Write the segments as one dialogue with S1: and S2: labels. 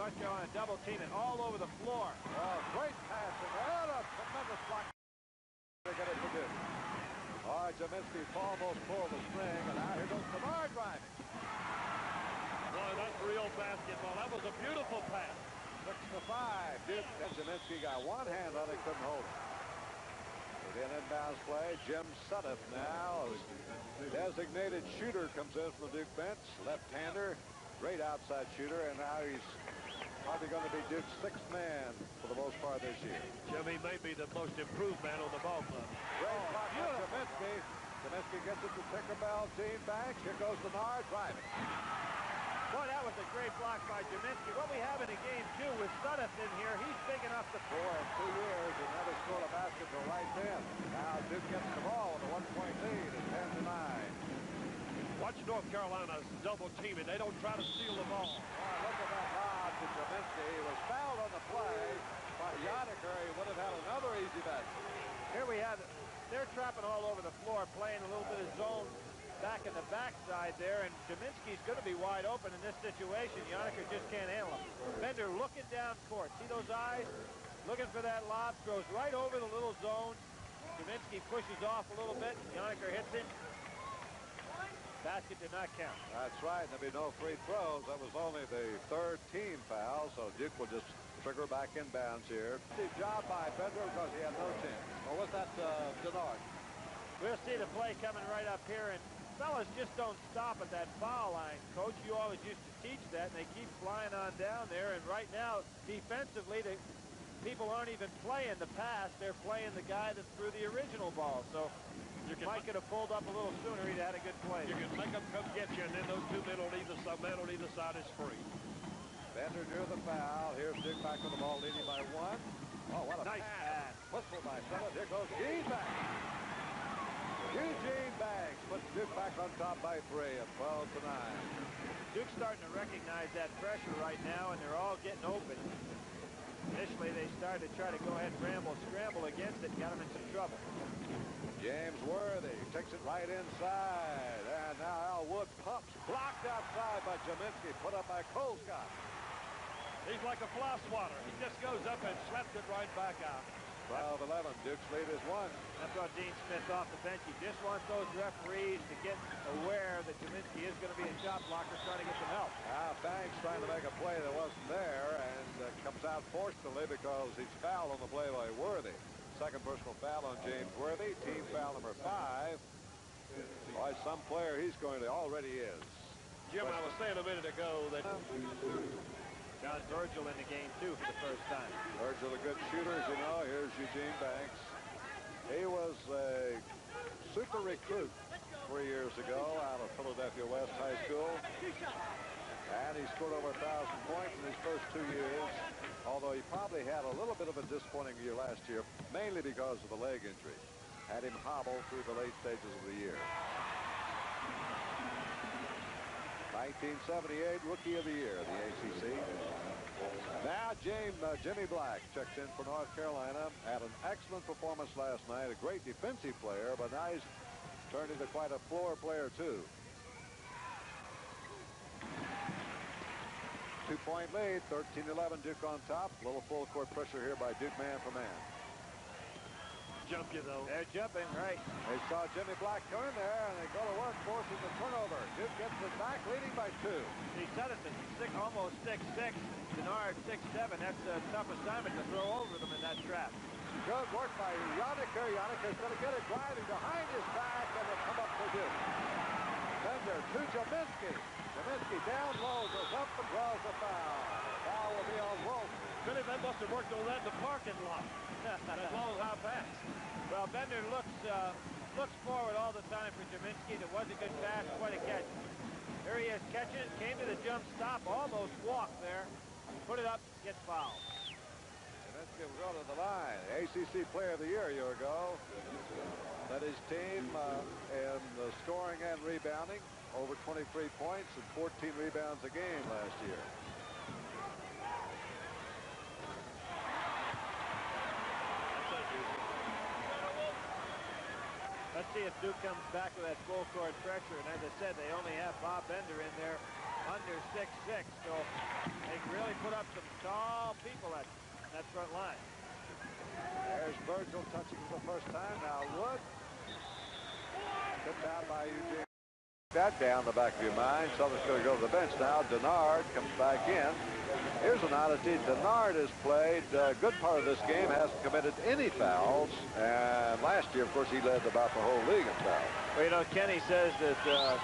S1: North Carolina double team it all over the floor.
S2: Oh, great pass and a tremendous block. They get it to Duke. All right, Jaminski almost pulled the string, and now here goes Bernard driving.
S3: Boy, that's real basketball. That was a beautiful pass.
S2: 6-5. Duke and Jaminski got one hand on it, couldn't hold it. With an inbounds play, Jim Sudduth now, designated shooter, comes in from the Duke bench. Left-hander, great outside shooter, and now he's probably going to be Duke's sixth man for the most part this year.
S3: Jimmy may be the most improved man on the ball club.
S2: Great block by Jaminski. Jaminski gets it to Tinkerbell, Gene Banks. Here goes Bernard driving.
S1: Boy, that was a great block by Jaminski. What we have in the game, too, with Sudduth in here, he's big enough to...
S2: Boy, in 2 years, he never scored a basket till right then. Now Duke gets the ball with a 1-point lead at 10-9.
S3: Watch North Carolina's double teaming. They don't try to steal the ball.
S2: Oh, look at that lob to Jaminski. He was fouled on the play by Yoniker. He would have had another easy basket.
S1: Here we have it. They're trapping all over the floor, playing a little bit of zone back in the backside there, and Jaminski's going to be wide open in this situation. Yoniker just can't handle him. Bender looking down court. See those eyes? Looking for that lob. Throws right over the little zone. Jaminski pushes off a little bit. Yoniker hits it. Basket did not count.
S2: That's right. There'll be no free throws. That was only the third team foul, so Duke will just trigger back inbounds here. Good job by Bender because he had no chance. Or was that Denard?
S1: We'll see the play coming right up here, and fellas just don't stop at that foul line. Coach, you always used to teach that, and they keep flying on down there, and right now, defensively, the people aren't even playing the pass. They're playing the guy that threw the original ball, so Mike could have pulled up a little sooner. He'd had a good play.
S3: You can make them come get you, and then those two men on either side is free.
S2: Bender near the foul. Here's Duke back with the ball, leading by 1. Oh, what a
S1: nice pass.
S2: Whistle by Sudduth. Here goes Gene Banks. Eugene Banks puts Duke back on top by 3 at 12-9.
S1: Duke's starting to recognize that pressure right now, and they're all getting open. Initially, they started to try to go ahead and scramble against it, and got them in some trouble.
S2: James Worthy takes it right inside, and now Al Wood pumps, blocked outside by Jaminski, put up by Colescott.
S3: He's like a fly swatter. He just goes up and slaps it right back out.
S2: 12-11, Duke's lead is 1.
S1: That's what Dean Smith off the bench. He just wants those referees to get aware that Jaminski is going to be a shot blocker, trying to get some help.
S2: Banks trying to make a play that wasn't there, and comes out fortunately because he's fouled on the play by Worthy. Second personal foul on James Worthy, team foul number 5. By some player he's going to already is.
S3: Jim, I was saying a minute ago that
S1: John Virgil in the game, too, for the first time.
S2: Virgil, a good shooter, as you know. Here's Eugene Banks. He was a super recruit 3 years ago out of Philadelphia West High School. And he scored over 1,000 points in his first 2 years, although he probably had a little bit of a disappointing year last year, mainly because of the leg injury. Had him hobble through the late stages of the year. 1978 Rookie of the Year, the ACC. Now Jimmy Black checks in for North Carolina. Had an excellent performance last night, a great defensive player, but now he's turned into quite a floor player too. 2-point lead, 13-11, Duke on top. A little full court pressure here by Duke man for man.
S3: Jump you, though.
S1: They're jumping, right.
S2: They saw Jimmy Black turn there, and they go to work, forcing the turnover. Duke gets it back, leading by 2.
S1: He said it's almost 6'6". Denard 6'7". That's a tough assignment to throw over them in that trap.
S2: Good work by Yoniker. Yoniker's going to get it driving behind his back, and it'll come up for Duke. Bender to Jaminski. Jaminski down low, goes up and draws the foul. Foul will be on Wolf.
S3: Billy, they must have worked on that in the parking lot. That long high pass.
S1: Well, Bender looks forward all the time for Jaminski. It was a good pass, quite a catch. Here he is catching it, came to the jump stop, almost walked there. Put it up, gets fouled.
S2: Jaminski will go to the line. ACC Player of the Year a year ago. Led his team in scoring and rebounding. Over 23 points and 14 rebounds a game last year.
S1: Let's see if Duke comes back with that full court pressure. And as I said, they only have Bob Bender in there. under 6'6", so they can really put up some tall people at that front line.
S2: There's Virgil touching for the first time. Now Wood. Tipped out by Eugene. That down the back of your mind. Someone's going to go to the bench now. Denard comes back in. Here's an oddity. Denard has played a good part of this game, hasn't committed any fouls. And last year, of course, he led about the whole league in fouls.
S1: Well, you know, Kenny says that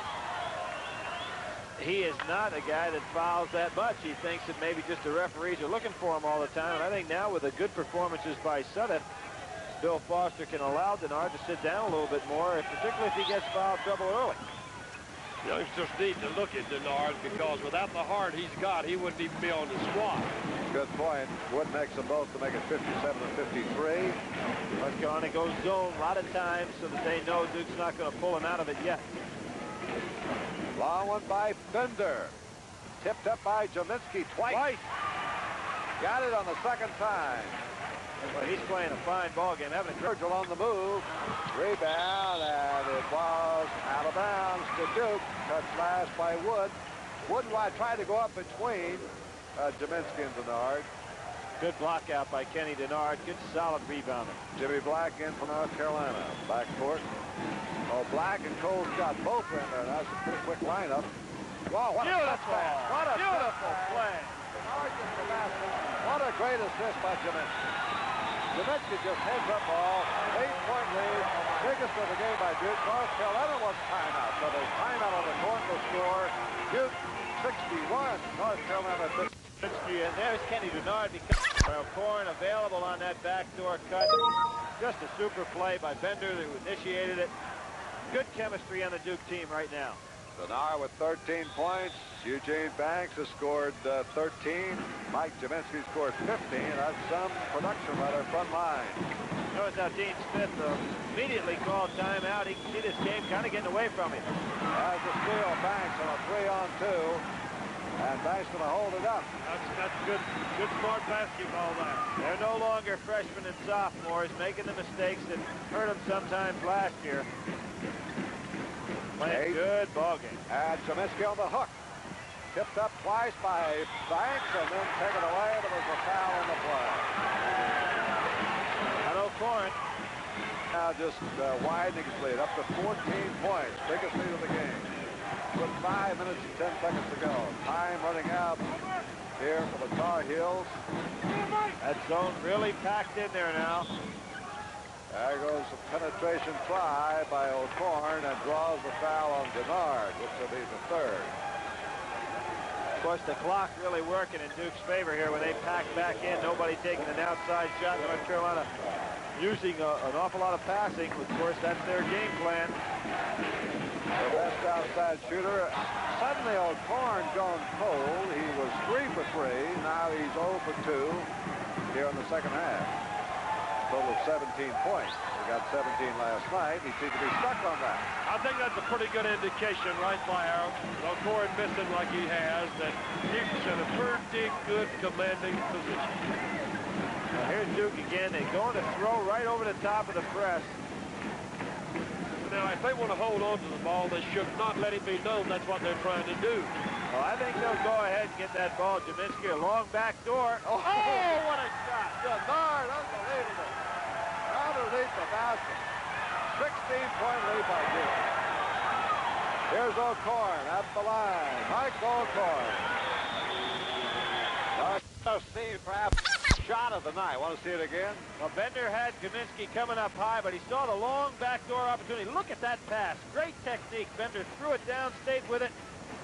S1: he is not a guy that fouls that much. He thinks that maybe just the referees are looking for him all the time. And I think now with the good performances by Sudduth, Bill Foster can allow Denard to sit down a little bit more, particularly if he gets fouled trouble early.
S3: Youngsters need to look at Denard because without the heart he's got, he wouldn't even be on the squad.
S2: Good point. Wood makes them both to make it 57 and 53.
S1: North Carolina goes zone a lot of times so that they know Duke's not going to pull him out of it yet.
S2: Long one by Bender. Tipped up by Jaminski twice. Got it on the second time.
S1: Well, he's playing a fine ball game. Having a
S2: Virgil on the move. Rebound, and it was out of bounds to Duke. Cut last by Wood. Wood tried to go up between Jaminski and Denard.
S1: good block out by Kenny Denard. Good solid rebounder.
S2: Jimmy Black in for North Carolina. Backcourt. Oh, Black and Cole's got both in there. That's a pretty quick lineup. Wow, what
S1: beautiful.
S2: What a
S1: beautiful play.
S2: What a great assist by Jaminski. Jaminski just heads up ball. 8-point lead. Biggest of the game by Duke. North Carolina wants timeout. So there's timeout on the court to score. Duke 61. North Carolina 50.
S1: And there's Kenny Denard because Corn available on that backdoor cut. Just a super play by Bender who initiated it. Good chemistry on the Duke team right now.
S2: Denard with 13 points. Eugene Banks has scored 13. Mike Jaminski scored 15. That's some production by their front line.
S1: Notice how Dean Smith immediately called timeout. He can see this game kind of getting away from him.
S2: As a steal, Banks on a 3-on-2. And Banks going to hold it up.
S3: That's good smart basketball there.
S1: They're no longer freshmen and sophomores making the mistakes that hurt them sometimes last year. Playing good ball game.
S2: And Jaminski on the hook. Tipped up twice by Banks and then taken away, but there's a foul on the play.
S1: And O'Corn
S2: now just widening his lead up to 14 points. Biggest lead of the game. With 5 minutes and 10 seconds to go. Time running out here for the Tar Heels.
S1: That zone really packed in there now.
S2: There goes a penetration try by O'Corn and draws the foul on Denard, which will be the third.
S1: Of course, the clock really working in Duke's favor here when they pack back in. Nobody taking an outside shot. North Carolina using an awful lot of passing. Of course, that's their game plan.
S2: The best outside shooter. Suddenly, O'Corn gone cold. He was 3 for 3. Now he's 0 for 2 here in the second half. Total of 17 points. He got 17 last night. He seemed to be stuck on that.
S3: I think that's a pretty good indication right by Aaron. O'Corn missing like he has, that Duke's in a pretty good commanding position.
S1: Now here's Duke again. They're going to throw right over the top of the press.
S3: Now, if they want to hold on to the ball, they should not let it be known that's what they're trying to do.
S1: Well, I think they'll go ahead and get that ball. Jaminski, a long back door. Oh, what a shot.
S2: Denard, unbelievable. Underneath the basket. 16-point lead by Duke. Here's O'Corn at the line. Mike O'Corn. Steve, perhaps shot of the night. Want to see it again?
S1: Well, Bender had Jaminski coming up high, but he saw the long backdoor opportunity. Look at that pass. Great technique. Bender threw it down, stayed with it.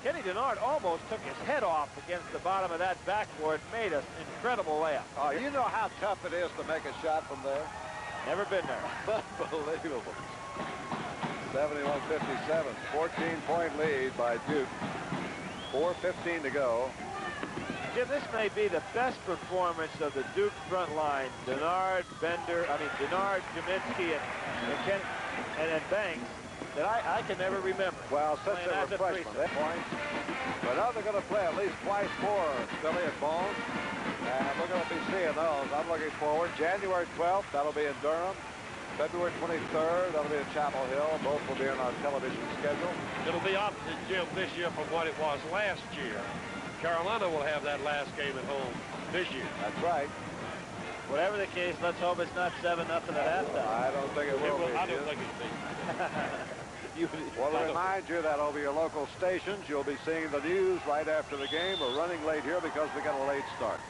S1: Kenny Denard almost took his head off against the bottom of that backboard. Made an incredible layup.
S2: Oh, you know how tough it is to make a shot from there?
S1: Never been there.
S2: Unbelievable. 71-57. 14-point lead by Duke. 4:15 to go.
S1: Jim, this may be the best performance of the Duke front line. Denard, Jaminski, and Banks that I can never remember.
S2: Well, since they were freshmen, points. But now they're going to play at least twice more, Billy and Bones. And we're going to be seeing those. I'm looking forward. January 12th, that'll be in Durham. February 23rd. That'll be at Chapel Hill. Both will be on our television schedule.
S3: It'll be opposite, Jim, this year from what it was last year. Carolina will have that last game at home this year.
S2: That's right.
S1: Whatever the case, let's hope it's not 7-0 at halftime.
S2: I don't think it will be.
S3: I don't think it'll be.
S2: Well, to remind you that over your local stations, you'll be seeing the news right after the game. We're running late here because we got a late start.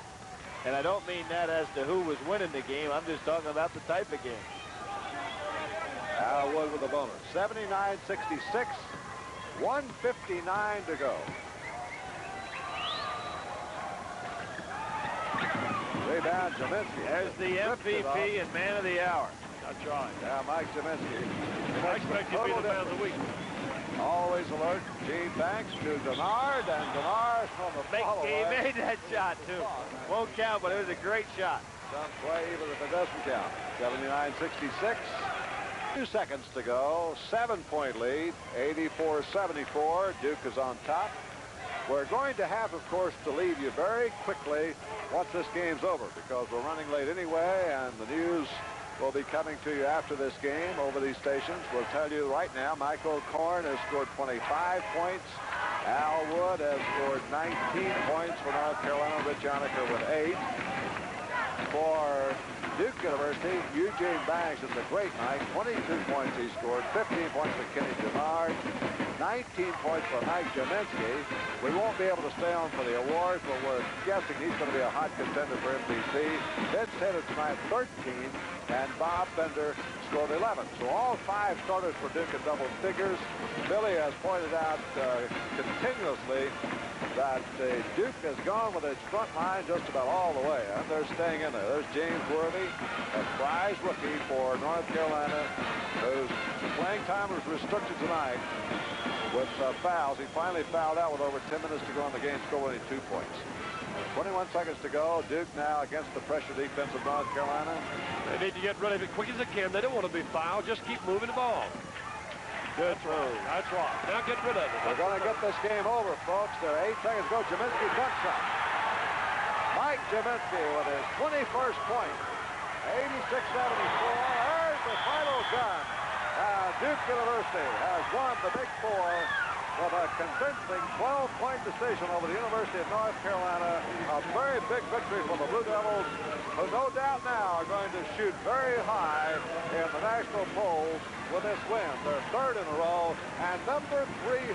S1: And I don't mean that as to who was winning the game. I'm just talking about the type of game.
S2: Al Wood with the bonus. 79-66. 1:59 to go. Rebound, Jaminski.
S1: There's the MVP and man of the hour.
S3: That's right.
S2: Yeah, Mike Jaminski.
S3: I expect you to be the man of the week.
S2: Always alert. Gene Banks to Denard, and Denard from the
S1: He made that shot, too. Won't count, but it was a great shot.
S2: Some play, even if it doesn't count. 79-66. 2 seconds to go. 7-point lead. 84-74. Duke is on top. We're going to have, of course, to leave you very quickly once this game's over, because we're running late anyway, and the news will be coming to you after this game over these stations. We'll tell you right now, Michael Korn has scored 25 points. Al Wood has scored 19 points for North Carolina. Rich Yoniker with 8. For Duke University, Eugene Banks is a great night. 22 points he scored. 15 points for Kenny Denard. 19 points for Mike Jaminski. We won't be able to stay on for the awards, but we're guessing he's going to be a hot contender for MVP. Vince Taylor tonight 13, and Bob Bender scored 11. So all 5 starters for Duke in double figures. Billy has pointed out continuously that Duke has gone with its front line just about all the way, and they're staying in there. There's James Worthy, a prize rookie for North Carolina, whose playing time was restricted tonight with fouls. He finally fouled out with over 10 minutes to go in the game, scored only 2 points. 21 seconds to go. Duke now against the pressure defense of North Carolina.
S3: They need to get rid of it quick as they can. They don't want to be fouled. Just keep moving the ball.
S1: Good throw.
S3: That's right. Now get rid of it.
S2: We're going to get this game over, folks. There are 8 seconds to go. Jaminski dunk shot. Mike Jaminski with his 21st point. 86-74. There's the final gun. Duke University has won the Big Four with a convincing 12-point decision over the University of North Carolina. A very big victory for the Blue Devils, who no doubt now are going to shoot very high in the national polls with this win. Their 3rd in a row, and number 300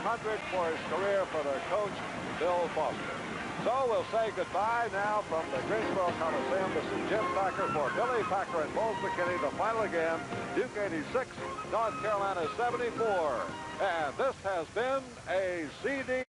S2: for his career for their coach, Bill Foster. So we'll say goodbye now from the Greensboro Coliseum. This is Jim Packer for Billy Packer and Bose McKinney. The final again, Duke 86, North Carolina 74. And this has been a CD.